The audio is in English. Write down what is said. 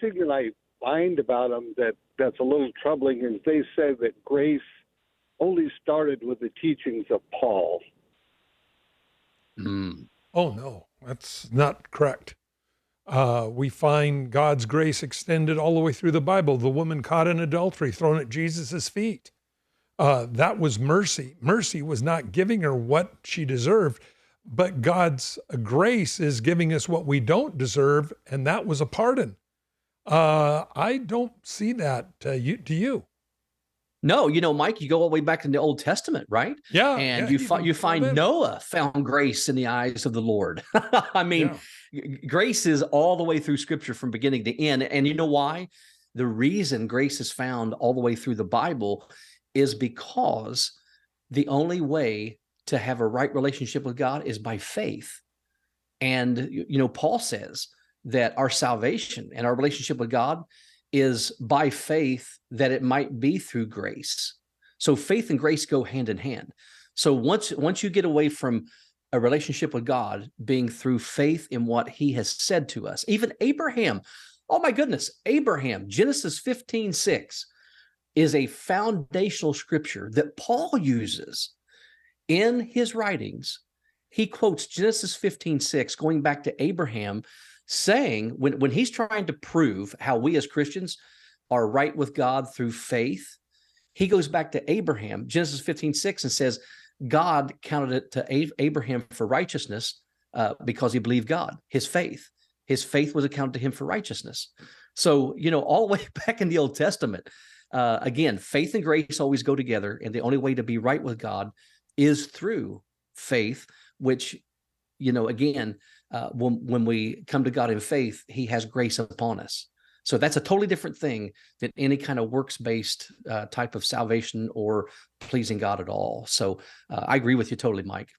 thing that I find about them that's a little troubling is they say that grace only started with the teachings of Paul. Oh, no, that's not correct. We find God's grace extended all the way through the Bible. The woman caught in adultery, thrown at Jesus' feet. That was mercy. Mercy was not giving her what she deserved, but God's grace is giving us what we don't deserve, and that was a pardon. I don't see that. Do you? No, Mike, you go all the way back in the Old Testament, right? Yeah. And Yeah, you find Noah found grace in the eyes of the Lord. I mean, grace is all the way through Scripture from beginning to end. And you know why? The reason grace is found all the way through the Bible is because the only way to have a right relationship with God is by faith. And, Paul says that our salvation and our relationship with God is by faith, that it might be through grace. So faith and grace go hand in hand. So once you get away from a relationship with God being through faith in what he has said to us, even Abraham, oh my goodness, Abraham, Genesis 15:6 is a foundational scripture that Paul uses in his writings. He quotes Genesis 15:6, going back to Abraham, saying when he's trying to prove how we as Christians are right with God through faith, he goes back to Abraham, Genesis 15:6, and says, God counted it to Abraham for righteousness because he believed God, his faith. His faith was accounted to him for righteousness. So, all the way back in the Old Testament, again, faith and grace always go together. And the only way to be right with God is through faith, which, again, when we come to God in faith, he has grace upon us. So that's a totally different thing than any kind of works-based type of salvation or pleasing God at all. So I agree with you totally, Mike.